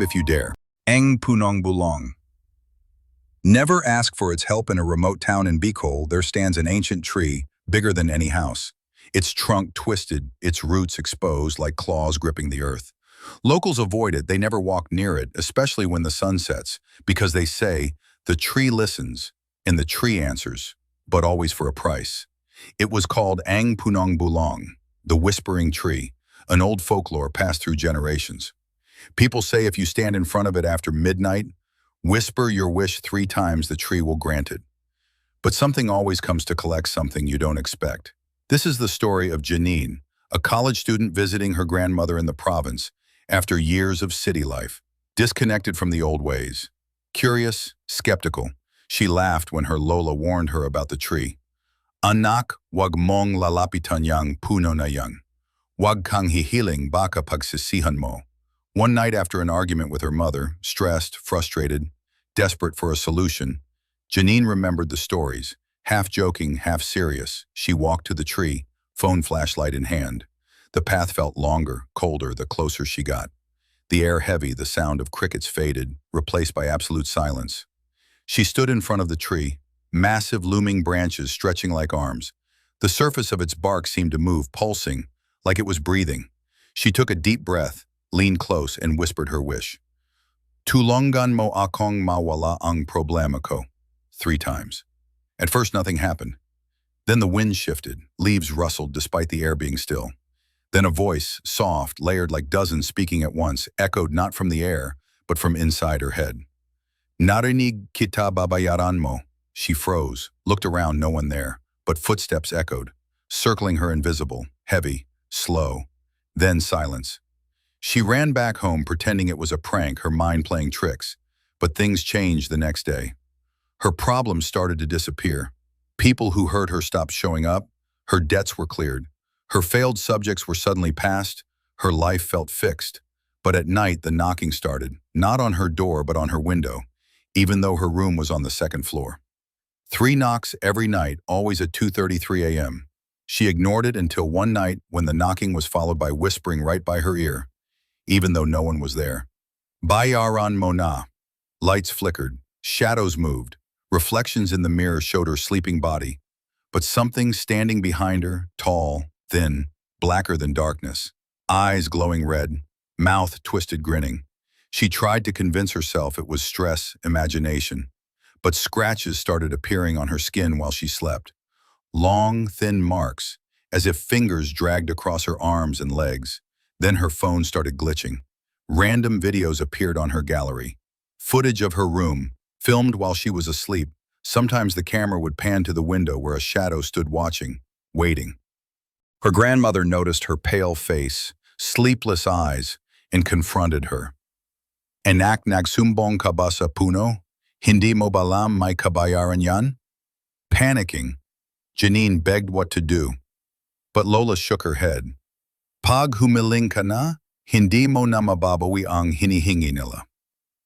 if you dare. Punong Bulong. Never ask for its help in a remote town in Bicol. There stands an ancient tree, bigger than any house. Its trunk twisted, its roots exposed like claws gripping the earth. Locals avoid it, they never walk near it, especially when the sun sets, because they say, the tree listens, and the tree answers, but always for a price. It was called Punong Bulong, the whispering tree, an old folklore passed through generations. People say if you stand in front of it after midnight, whisper your wish 3 times, the tree will grant it. But something always comes to collect something you don't expect. This is the story of Janine, a college student visiting her grandmother in the province after years of city life, disconnected from the old ways. Curious, skeptical, she laughed when her Lola warned her about the tree. Anak, wag mong lalapitan yang puno na yang. Wag kang hihiling baka pagsisihan mo. One night after an argument with her mother, stressed, frustrated, desperate for a solution, Janine remembered the stories. Half joking, half serious, she walked to the tree, phone flashlight in hand. The path felt longer, colder, the closer she got. The air heavy, the sound of crickets faded, replaced by absolute silence. She stood in front of the tree, massive looming branches stretching like arms. The surface of its bark seemed to move, pulsing, like it was breathing. She took a deep breath, leaned close, and whispered her wish. Tulungan mo akong mawala ang problema ko, 3 times. At first nothing happened. Then the wind shifted, leaves rustled despite the air being still. Then a voice, soft, layered like dozens speaking at once, echoed not from the air, but from inside her head. Narinig kita babayaran mo. She froze, looked around, no one there, but footsteps echoed, circling her invisible, heavy, slow. Then silence. She ran back home pretending it was a prank, her mind playing tricks. But things changed the next day. Her problems started to disappear. People who heard her stopped showing up. Her debts were cleared. Her failed subjects were suddenly passed. Her life felt fixed. But at night, the knocking started, not on her door, but on her window, even though her room was on the 2nd floor. 3 knocks every night, always at 2:33 a.m. She ignored it until one night when the knocking was followed by whispering right by her ear, even though no one was there. Bayaran mo na. Lights flickered. Shadows moved. Reflections in the mirror showed her sleeping body. But something standing behind her, tall, thin, blacker than darkness. Eyes glowing red. Mouth twisted, grinning. She tried to convince herself it was stress, imagination. But scratches started appearing on her skin while she slept. Long, thin marks, as if fingers dragged across her arms and legs. Then her phone started glitching. Random videos appeared on her gallery. Footage of her room, filmed while she was asleep. Sometimes the camera would pan to the window where a shadow stood watching, waiting. Her grandmother noticed her pale face, sleepless eyes, and confronted her. Anak, nagsumbong ka ba sa puno? Hindi mo ba alam may kabayaran yan? Panicking, Janine begged what to do. But Lola shook her head. Pag humiling ka na, hindi mo na mababawi ang hinihingi nila.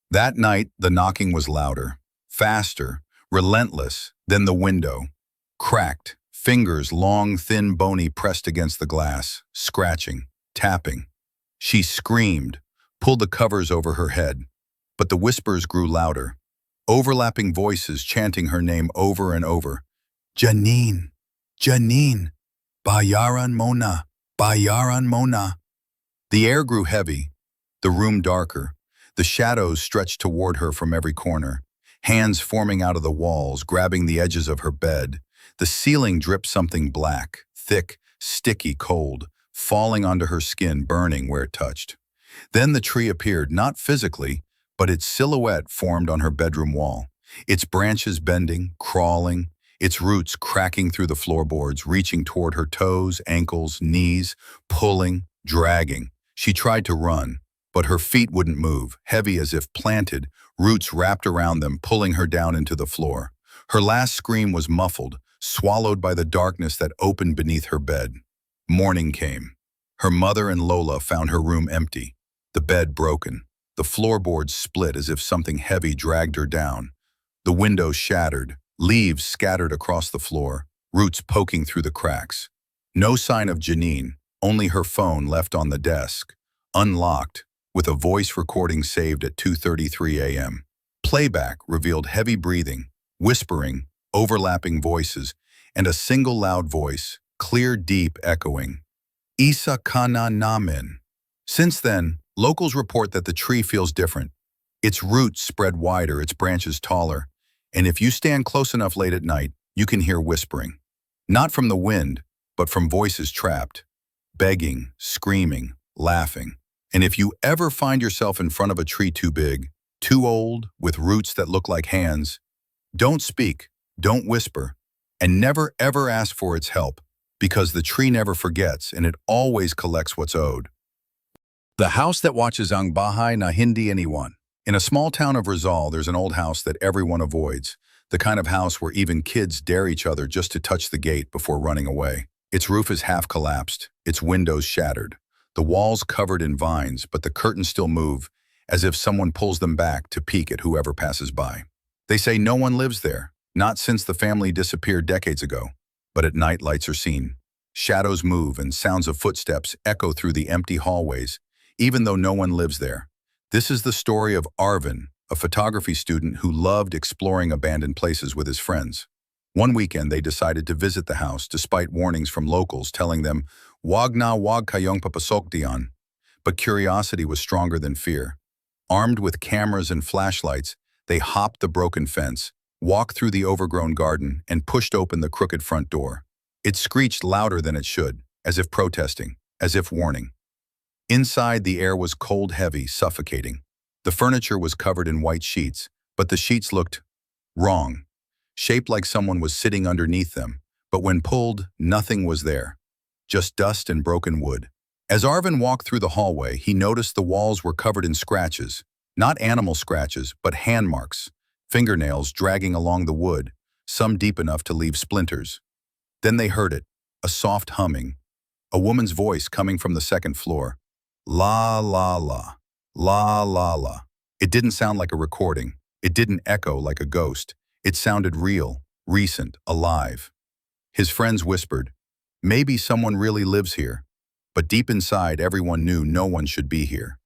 That night, the knocking was louder, faster, relentless. Then the window, cracked, fingers long, thin, bony, pressed against the glass, scratching, tapping. She screamed, pulled the covers over her head. But the whispers grew louder, overlapping voices chanting her name over and over. Janine, Janine, bayaran mo na, bayaran mo na. The air grew heavy, the room darker. The shadows stretched toward her from every corner, hands forming out of the walls, grabbing the edges of her bed. The ceiling dripped something black, thick, sticky, cold, falling onto her skin, burning where it touched. Then the tree appeared, not physically, but its silhouette formed on her bedroom wall, its branches bending, crawling, its roots cracking through the floorboards, reaching toward her toes, ankles, knees, pulling, dragging. She tried to run, but her feet wouldn't move, heavy as if planted, roots wrapped around them, pulling her down into the floor. Her last scream was muffled, swallowed by the darkness that opened beneath her bed. Morning came. Her mother and Lola found her room empty, the bed broken, the floorboards split as if something heavy dragged her down. The windows shattered, leaves scattered across the floor, roots poking through the cracks. No sign of Janine, only her phone left on the desk, unlocked, with a voice recording saved at 2:33 a.m. Playback revealed heavy breathing, whispering, overlapping voices, and a single loud voice, clear, deep, echoing. Isa kana namin. Since then, locals report that the tree feels different. Its roots spread wider, its branches taller, and if you stand close enough late at night, you can hear whispering. Not from the wind, but from voices trapped, begging, screaming, laughing. And if you ever find yourself in front of a tree too big, too old, with roots that look like hands, don't speak, don't whisper, and never ever ask for its help, because the tree never forgets and it always collects what's owed. The house that watches ang Bahay na hindi Iniwan. In a small town of Rizal, there's an old house that everyone avoids, the kind of house where even kids dare each other just to touch the gate before running away. Its roof is half collapsed, its windows shattered, the walls covered in vines, but the curtains still move, as if someone pulls them back to peek at whoever passes by. They say no one lives there, not since the family disappeared decades ago. But at night, lights are seen. Shadows move and sounds of footsteps echo through the empty hallways, even though no one lives there. This is the story of Arvin, a photography student who loved exploring abandoned places with his friends. One weekend, they decided to visit the house despite warnings from locals telling them, "Wag na wag kayong papasok diyan." But curiosity was stronger than fear. Armed with cameras and flashlights, they hopped the broken fence, walked through the overgrown garden, and pushed open the crooked front door. It screeched louder than it should, as if protesting, as if warning. Inside, the air was cold, heavy, suffocating. The furniture was covered in white sheets, but the sheets looked wrong, shaped like someone was sitting underneath them. But when pulled, nothing was there, just dust and broken wood. As Arvin walked through the hallway, he noticed the walls were covered in scratches, not animal scratches, but hand marks, fingernails dragging along the wood, some deep enough to leave splinters. Then they heard it, a soft humming, a woman's voice coming from the second floor. La la la, la la la. It didn't sound like a recording. It didn't echo like a ghost. It sounded real, recent, alive. His friends whispered, "Maybe someone really lives here." But deep inside, everyone knew no one should be here.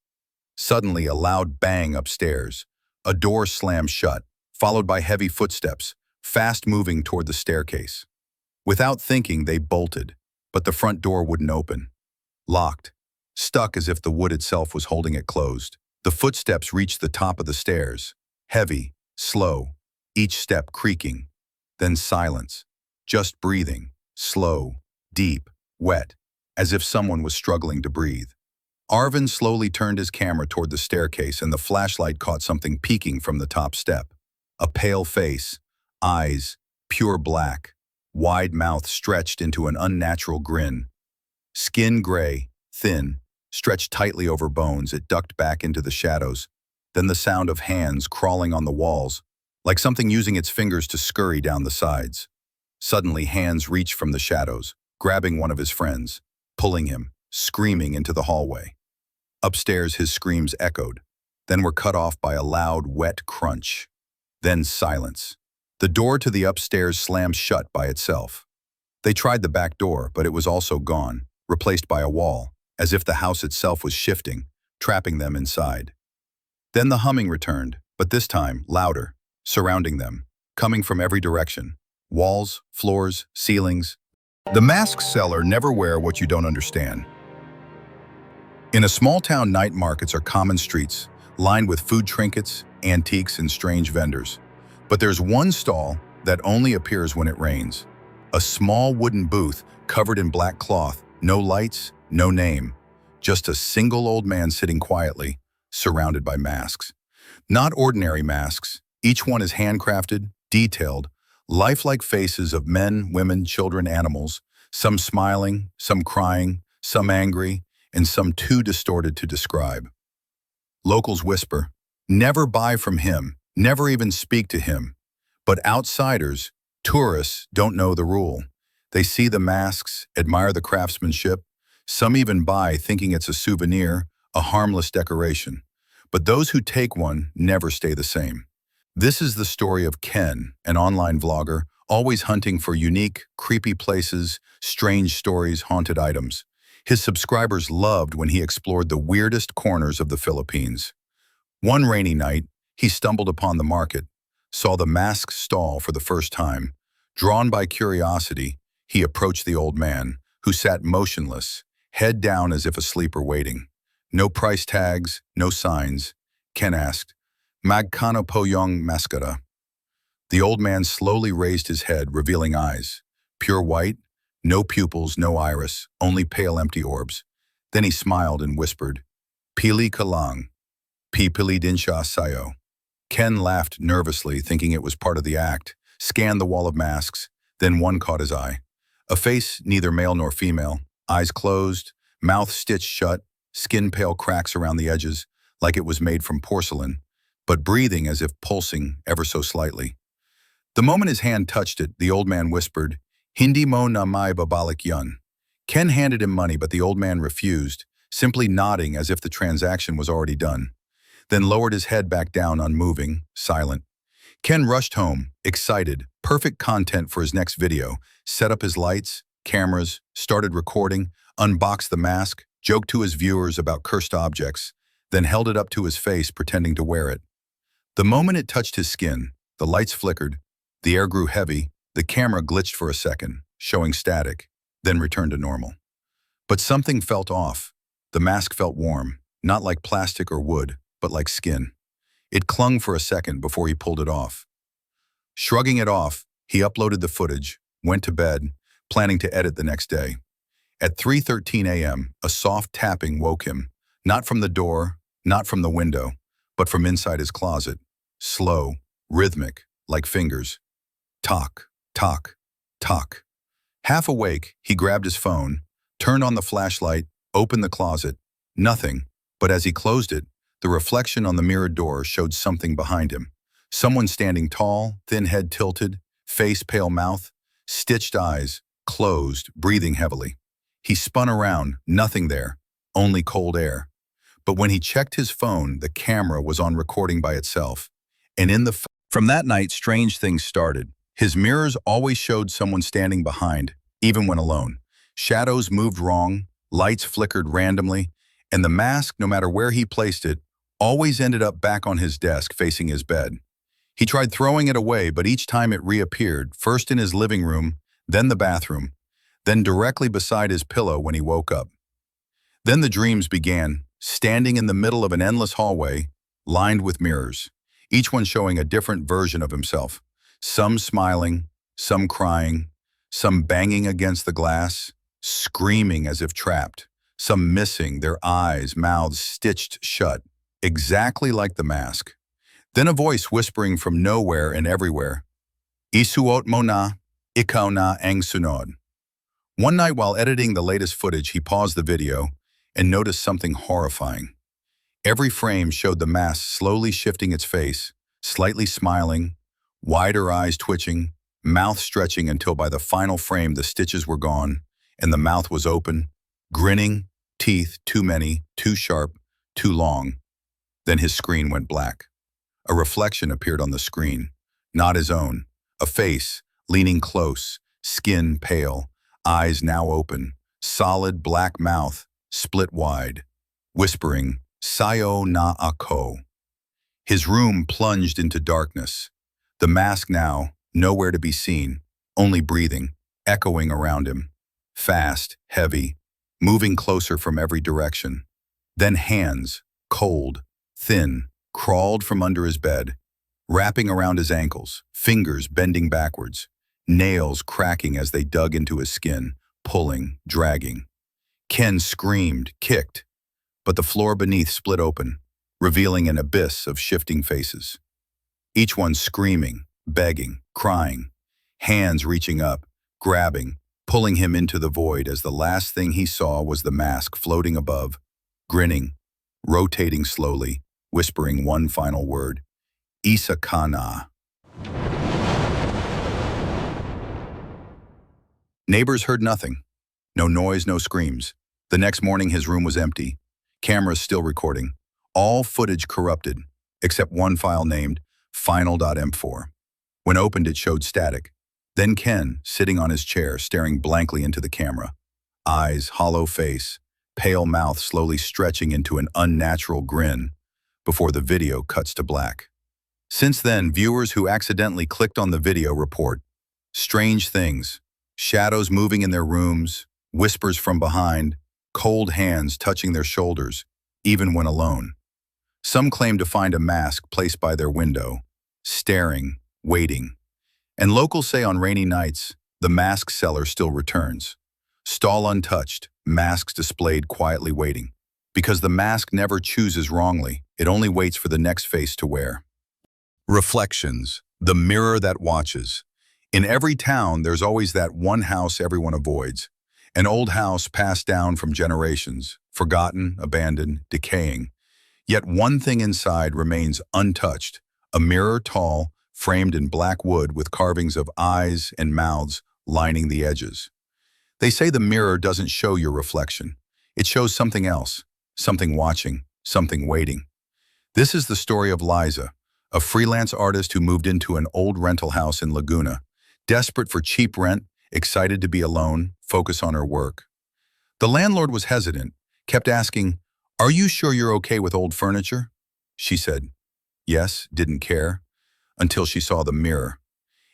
Suddenly, a loud bang upstairs. A door slammed shut, followed by heavy footsteps, fast moving toward the staircase. Without thinking, they bolted, but the front door wouldn't open. Locked. Stuck as if the wood itself was holding it closed. The footsteps reached the top of the stairs. Heavy, slow, each step creaking. Then silence. Just breathing. Slow, deep, wet, as if someone was struggling to breathe. Arvin slowly turned his camera toward the staircase and the flashlight caught something peeking from the top step. A pale face, eyes, pure black, wide mouth stretched into an unnatural grin. Skin gray, thin, stretched tightly over bones, it ducked back into the shadows. Then the sound of hands crawling on the walls, like something using its fingers to scurry down the sides. Suddenly, hands reached from the shadows, grabbing one of his friends, pulling him, screaming into the hallway. Upstairs, his screams echoed, then were cut off by a loud, wet crunch. Then silence. The door to the upstairs slammed shut by itself. They tried the back door, but it was also gone, replaced by a wall, as if the house itself was shifting, trapping them inside. Then the humming returned, but this time louder, surrounding them, coming from every direction. Walls, floors, ceilings. The mask seller never wear what you don't understand. In a small town, night markets are common streets, lined with food trinkets, antiques, and strange vendors. But there's one stall that only appears when it rains. A small wooden booth covered in black cloth, no lights, no name. Just a single old man sitting quietly, surrounded by masks. Not ordinary masks. Each one is handcrafted, detailed, lifelike faces of men, women, children, animals, some smiling, some crying, some angry, and some too distorted to describe. Locals whisper, "Never buy from him, never even speak to him." But outsiders, tourists, don't know the rule. They see the masks, admire the craftsmanship, some even buy thinking it's a souvenir, a harmless decoration. But those who take one never stay the same. This is the story of Ken, an online vlogger, always hunting for unique, creepy places, strange stories, haunted items. His subscribers loved when he explored the weirdest corners of the Philippines. One rainy night, he stumbled upon the market, saw the masked stall for the first time. Drawn by curiosity, he approached the old man, who sat motionless, head down as if asleep or waiting. No price tags, no signs. Ken asked, "Magkano po yung maskara?" The old man slowly raised his head, revealing eyes. Pure white, no pupils, no iris, only pale empty orbs. Then he smiled and whispered, "Pili ka lang, pipili din siya sayo." Ken laughed nervously, thinking it was part of the act, scanned the wall of masks, then one caught his eye. A face neither male nor female, eyes closed, mouth stitched shut, skin pale cracks around the edges, like it was made from porcelain, but breathing as if pulsing ever so slightly. The moment his hand touched it, the old man whispered, "Hindi mo na may babalik yun." Ken handed him money, but the old man refused, simply nodding as if the transaction was already done, then lowered his head back down, unmoving, silent. Ken rushed home, excited, perfect content for his next video, set up his lights, cameras, started recording, unboxed the mask, joked to his viewers about cursed objects, then held it up to his face, pretending to wear it. The moment it touched his skin, the lights flickered, the air grew heavy, the camera glitched for a second, showing static, then returned to normal. But something felt off. The mask felt warm, not like plastic or wood, but like skin. It clung for a second before he pulled it off. Shrugging it off, he uploaded the footage, went to bed, planning to edit the next day. At 3:13 a.m., a soft tapping woke him, not from the door, not from the window, but from inside his closet. Slow, rhythmic, like fingers. Tock, tock, tock. Half awake, he grabbed his phone, turned on the flashlight, opened the closet. Nothing, but as he closed it, the reflection on the mirrored door showed something behind him. Someone standing tall, thin head tilted, face pale mouth, stitched eyes, closed, breathing heavily. He spun around, nothing there, only cold air. But when he checked his phone, the camera was on recording by itself. And from that night, strange things started. His mirrors always showed someone standing behind, even when alone. Shadows moved wrong, lights flickered randomly, and the mask, no matter where he placed it, always ended up back on his desk facing his bed. He tried throwing it away, but each time it reappeared, first in his living room, then the bathroom, then directly beside his pillow when he woke up. Then the dreams began, standing in the middle of an endless hallway, lined with mirrors, each one showing a different version of himself. Some smiling, some crying, some banging against the glass, screaming as if trapped, some missing, their eyes, mouths stitched shut, exactly like the mask. Then a voice whispering from nowhere and everywhere, "Isuot mo na, ikaw na ang sunod." One night while editing the latest footage, he paused the video and noticed something horrifying. Every frame showed the mask slowly shifting its face, slightly smiling, wider eyes twitching, mouth stretching until by the final frame the stitches were gone and the mouth was open, grinning, teeth too many, too sharp, too long. Then his screen went black. A reflection appeared on the screen, not his own, a face, leaning close, skin pale, eyes now open, solid black mouth, split wide, whispering, "Sayo na ako." His room plunged into darkness. The mask now, nowhere to be seen, only breathing, echoing around him. Fast, heavy, moving closer from every direction. Then hands, cold, thin, crawled from under his bed, wrapping around his ankles, fingers bending backwards, nails cracking as they dug into his skin, pulling, dragging. Ken screamed, kicked, but the floor beneath split open, revealing an abyss of shifting faces. Each one screaming, begging, crying, hands reaching up, grabbing, pulling him into the void as the last thing he saw was the mask floating above, grinning, rotating slowly, whispering one final word, "Isa ka na." Neighbors heard nothing. No noise, no screams. The next morning his room was empty, cameras still recording, all footage corrupted, except one file named final.m4. When opened it showed static. Then Ken, sitting on his chair, staring blankly into the camera. Eyes, hollow face, pale mouth slowly stretching into an unnatural grin before the video cuts to black. Since then, viewers who accidentally clicked on the video report strange things, shadows moving in their rooms, whispers from behind, cold hands touching their shoulders, even when alone. Some claim to find a mask placed by their window, staring, waiting. And locals say on rainy nights, the mask seller still returns. Stall untouched, masks displayed quietly waiting. Because the mask never chooses wrongly, it only waits for the next face to wear. Reflections, the mirror that watches. In every town, there's always that one house everyone avoids. An old house passed down from generations, forgotten, abandoned, decaying. Yet one thing inside remains untouched, a mirror tall, framed in black wood with carvings of eyes and mouths lining the edges. They say the mirror doesn't show your reflection. It shows something else, something watching, something waiting. This is the story of Liza, a freelance artist who moved into an old rental house in Laguna, desperate for cheap rent, excited to be alone, focus on her work. The landlord was hesitant, kept asking, "Are you sure you're okay with old furniture?" She said, yes, didn't care, until she saw the mirror.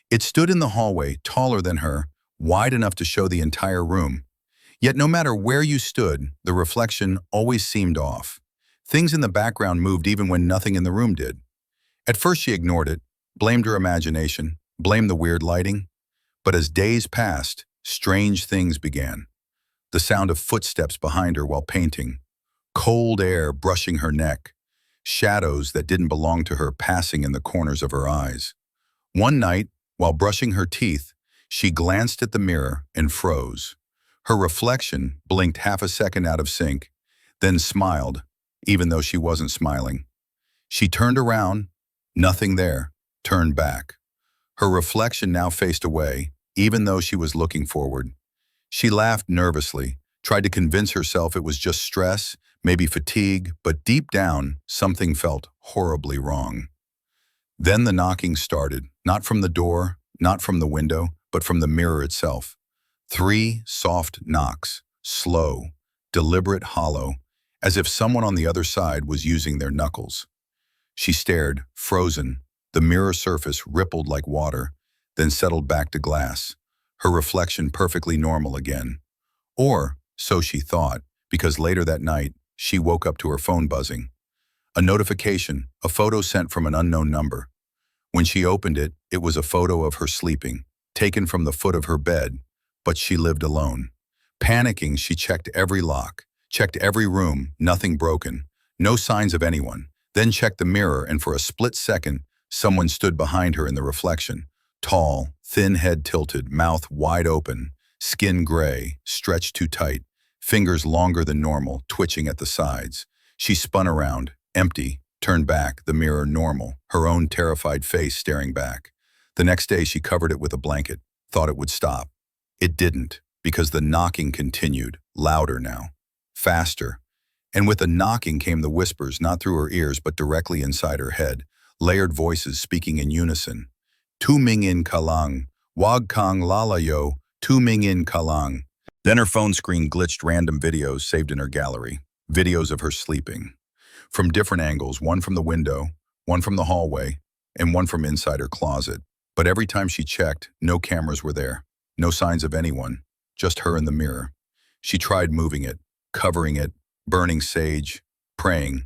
It stood in the hallway, taller than her, wide enough to show the entire room. Yet no matter where you stood, the reflection always seemed off. Things in the background moved even when nothing in the room did. At first she ignored it, blamed her imagination, blamed the weird lighting. But as days passed, strange things began. The sound of footsteps behind her while painting, cold air brushing her neck, shadows that didn't belong to her passing in the corners of her eyes. One night, while brushing her teeth, she glanced at the mirror and froze. Her reflection blinked half a second out of sync, then smiled, even though she wasn't smiling. She turned around, nothing there, turned back. Her reflection now faced away, even though she was looking forward. She laughed nervously, tried to convince herself it was just stress, maybe fatigue, but deep down, something felt horribly wrong. Then the knocking started, not from the door, not from the window, but from the mirror itself. 3 soft knocks, slow, deliberate, hollow, as if someone on the other side was using their knuckles. She stared, frozen. The mirror surface rippled like water, then settled back to glass, her reflection perfectly normal again. Or, so she thought, because later that night, she woke up to her phone buzzing. A notification, a photo sent from an unknown number. When she opened it, it was a photo of her sleeping, taken from the foot of her bed, but she lived alone. Panicking, she checked every lock, checked every room, nothing broken, no signs of anyone, then checked the mirror, and for a split second, someone stood behind her in the reflection. Tall, thin head tilted, mouth wide open, skin gray, stretched too tight, fingers longer than normal, twitching at the sides. She spun around, empty, turned back, the mirror normal, her own terrified face staring back. The next day she covered it with a blanket, thought it would stop. It didn't, because the knocking continued, louder now, faster. And with the knocking came the whispers, not through her ears but directly inside her head, layered voices speaking in unison. Tumingin kalang, wag kang lalayo, tumingin kalang. Then her phone screen glitched random videos saved in her gallery, videos of her sleeping. From different angles, one from the window, one from the hallway, and one from inside her closet. But every time she checked, no cameras were there, no signs of anyone, just her in the mirror. She tried moving it, covering it, burning sage, praying.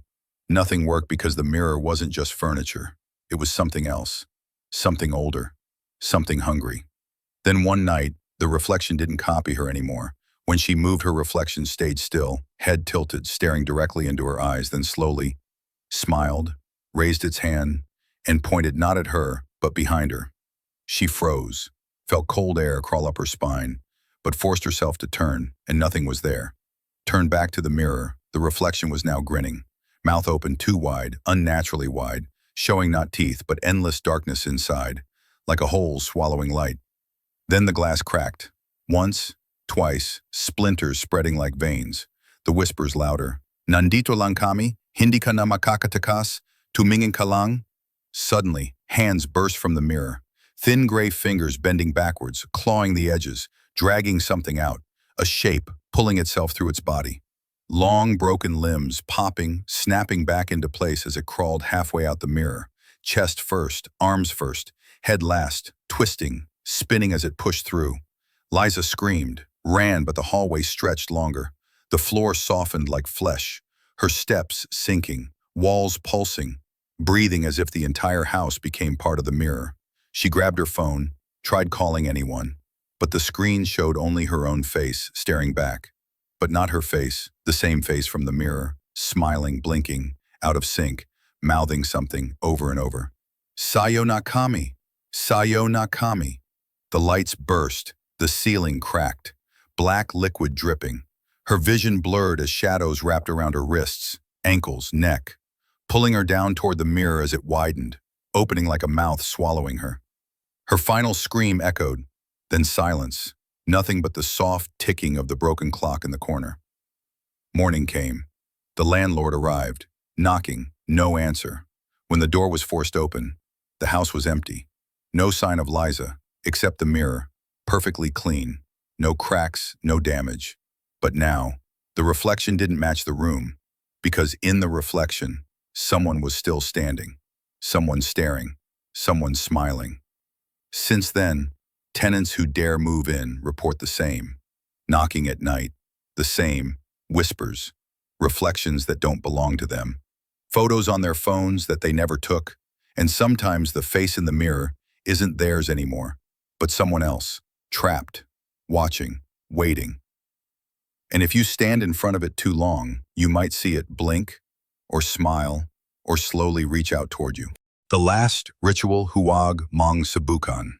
Nothing worked because the mirror wasn't just furniture. It was something else, something older, something hungry. Then one night, the reflection didn't copy her anymore. When she moved, her reflection stayed still, head tilted, staring directly into her eyes, then slowly smiled, raised its hand, and pointed not at her, but behind her. She froze, felt cold air crawl up her spine, but forced herself to turn, and nothing was there. Turned back to the mirror, the reflection was now grinning, mouth open too wide, unnaturally wide, showing not teeth, but endless darkness inside, like a hole swallowing light. Then the glass cracked. Once, twice, splinters spreading like veins. The whispers louder. Nandito lang kami, hindi ka na makakatakas, tumingin ka lang. Suddenly, hands burst from the mirror. Thin gray fingers bending backwards, clawing the edges, dragging something out. A shape, pulling itself through its body. Long, broken limbs popping, snapping back into place as it crawled halfway out the mirror. Chest first, arms first, head last, twisting, spinning as it pushed through. Liza screamed, ran, but the hallway stretched longer. The floor softened like flesh, her steps sinking, walls pulsing, breathing as if the entire house became part of the mirror. She grabbed her phone, tried calling anyone, but the screen showed only her own face staring back. But not her face, the same face from the mirror, smiling, blinking, out of sync, mouthing something over and over. Sayo Nakami, Sayo Nakami. The lights burst, the ceiling cracked, black liquid dripping. Her vision blurred as shadows wrapped around her wrists, ankles, neck, pulling her down toward the mirror as it widened, opening like a mouth swallowing her. Her final scream echoed, then silence, nothing but the soft ticking of the broken clock in the corner. Morning came. The landlord arrived, knocking, no answer. When the door was forced open, the house was empty. No sign of Liza, except the mirror, perfectly clean, no cracks, no damage. But now, the reflection didn't match the room, because in the reflection, someone was still standing, someone staring, someone smiling. Since then, tenants who dare move in report the same. Knocking at night, the same, whispers, reflections that don't belong to them, photos on their phones that they never took, and sometimes the face in the mirror isn't theirs anymore, but someone else, trapped, watching, waiting. And if you stand in front of it too long, you might see it blink, or smile, or slowly reach out toward you. The last ritual, Huwag, Mong, Subukan.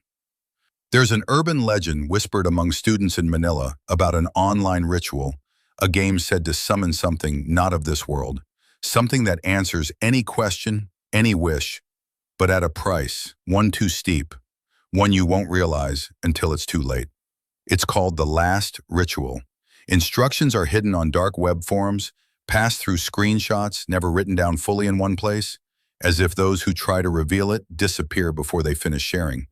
There's an urban legend whispered among students in Manila about an online ritual, a game said to summon something not of this world, something that answers any question, any wish, but at a price, one too steep, one you won't realize until it's too late. It's called the last ritual. Instructions are hidden on dark web forums, passed through screenshots, never written down fully in one place, as if those who try to reveal it disappear before they finish sharing.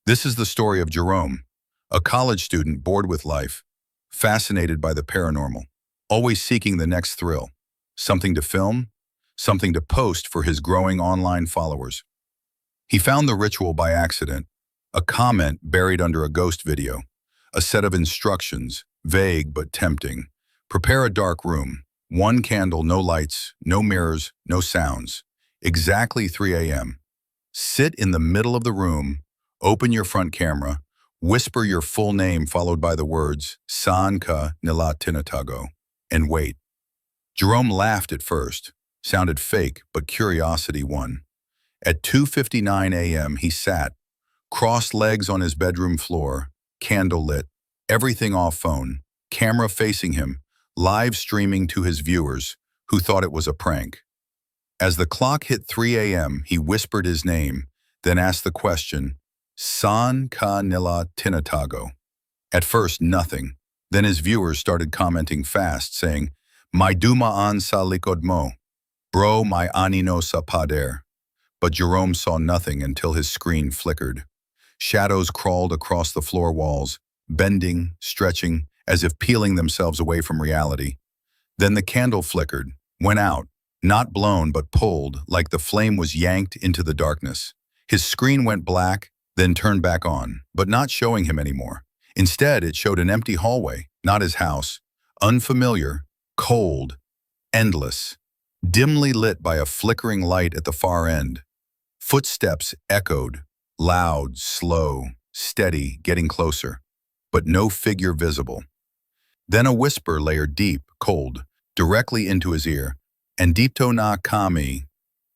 This is the story of Jerome, a college student bored with life, fascinated by the paranormal, always seeking the next thrill, something to film, something to post for his growing online followers. He found the ritual by accident, a comment buried under a ghost video, a set of instructions, vague but tempting. Prepare a dark room, one candle, no lights, no mirrors, no sounds. Exactly 3 a.m. Sit in the middle of the room, open your front camera, whisper your full name followed by the words, Saan ka nila tinatago, and wait. Jerome laughed at first, sounded fake, but curiosity won. At 2:59 a.m. he sat, crossed legs on his bedroom floor, candle lit, everything off phone, camera facing him, live streaming to his viewers, who thought it was a prank. As the clock hit 3 a.m., he whispered his name, then asked the question, Saan ka nila tinatago? At first, nothing. Then his viewers started commenting fast, saying, May dumaan sa likod mo. Bro, may anino sa pader. But Jerome saw nothing until his screen flickered. Shadows crawled across the floor walls, bending, stretching, as if peeling themselves away from reality. Then the candle flickered, went out, not blown but pulled, like the flame was yanked into the darkness. His screen went black, then turned back on, but not showing him anymore. Instead, it showed an empty hallway, not his house, unfamiliar, cold, endless, dimly lit by a flickering light at the far end. Footsteps echoed, loud, slow, steady, getting closer, but no figure visible. Then a whisper layered deep, cold, directly into his ear. And Dito na kami,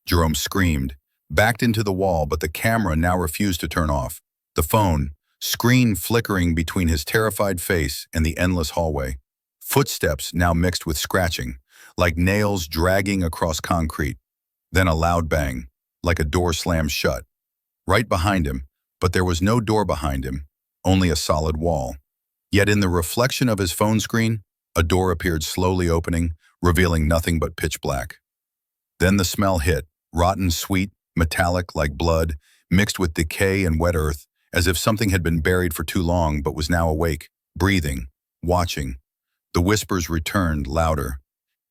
Jerome screamed, backed into the wall, but the camera now refused to turn off. The phone, screen flickering between his terrified face and the endless hallway. Footsteps now mixed with scratching, like nails dragging across concrete. Then a loud bang, like a door slammed shut. Right behind him, but there was no door behind him, only a solid wall. Yet in the reflection of his phone screen, a door appeared slowly opening, revealing nothing but pitch black. Then the smell hit, rotten, sweet, metallic like blood, mixed with decay and wet earth, as if something had been buried for too long but was now awake, breathing, watching. The whispers returned louder.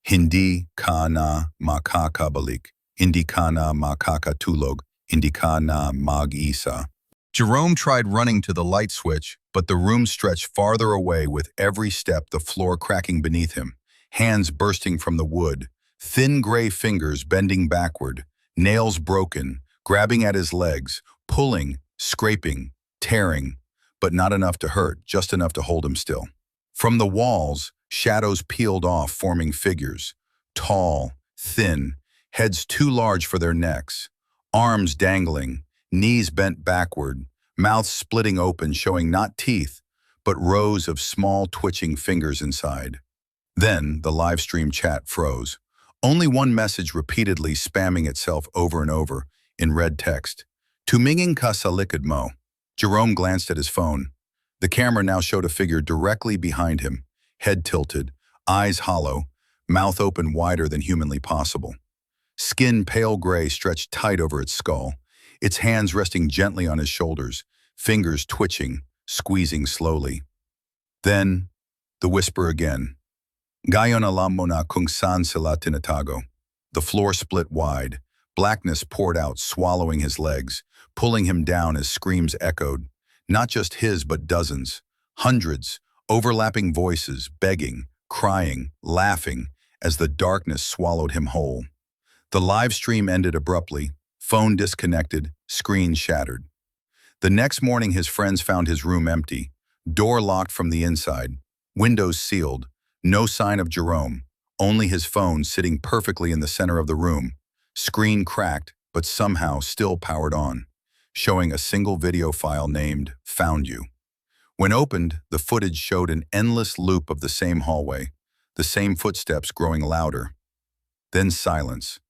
Hindi ka na makakabalik. Hindi ka na makakatulog. Hindi ka na mag-isa. Jerome tried running to the light switch, but the room stretched farther away with every step, the floor cracking beneath him, hands bursting from the wood, thin gray fingers bending backward, nails broken, grabbing at his legs, pulling, scraping, tearing, but not enough to hurt, just enough to hold him still. From the walls, shadows peeled off, forming figures, tall, thin, heads too large for their necks, arms dangling, knees bent backward, mouths splitting open, showing not teeth, but rows of small twitching fingers inside. Then the live stream chat froze. Only one message repeatedly spamming itself over and over in red text. Tumingin ka sa likod mo. Jerome glanced at his phone. The camera now showed a figure directly behind him, head tilted, eyes hollow, mouth open wider than humanly possible. Skin pale gray stretched tight over its skull, its hands resting gently on his shoulders, fingers twitching, squeezing slowly. Then, the whisper again. Gayon alam mo na kung saan sila tinatago. The floor split wide. Blackness poured out, swallowing his legs, pulling him down as screams echoed. Not just his, but dozens, hundreds, overlapping voices, begging, crying, laughing, as the darkness swallowed him whole. The live stream ended abruptly, phone disconnected, screen shattered. The next morning his friends found his room empty, door locked from the inside, windows sealed, no sign of Jerome, only his phone sitting perfectly in the center of the room, screen cracked but somehow still powered on, showing a single video file named Found You. When opened, the footage showed an endless loop of the same hallway, the same footsteps growing louder. Then silence,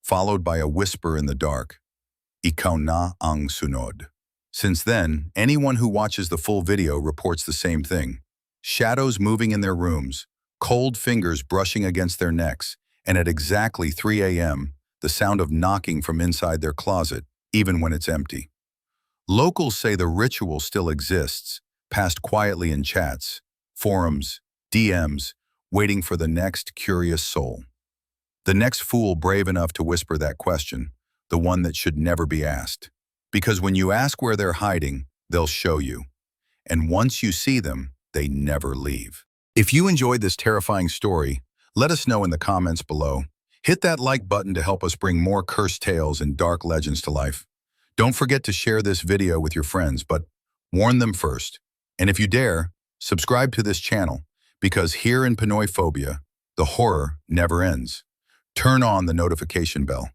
followed by a whisper in the dark, Ikaw na ang sunod. Since then, anyone who watches the full video reports the same thing. Shadows moving in their rooms, cold fingers brushing against their necks, and at exactly 3 a.m., the sound of knocking from inside their closet, even when it's empty. Locals say the ritual still exists, passed quietly in chats, forums, DMs, waiting for the next curious soul. The next fool brave enough to whisper that question, the one that should never be asked. Because when you ask where they're hiding, they'll show you. And once you see them, they never leave. If you enjoyed this terrifying story, let us know in the comments below. Hit that like button to help us bring more cursed tales and dark legends to life. Don't forget to share this video with your friends, but warn them first. And if you dare, subscribe to this channel, because here in Pinoy Phobia, the horror never ends. Turn on the notification bell,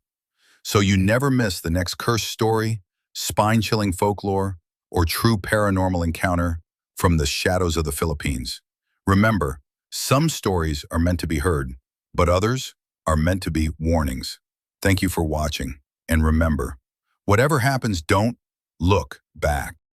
so you never miss the next cursed story, spine-chilling folklore, or true paranormal encounter from the shadows of the Philippines. Remember, some stories are meant to be heard, but others are meant to be warnings. Thank you for watching, and remember, whatever happens, don't look back.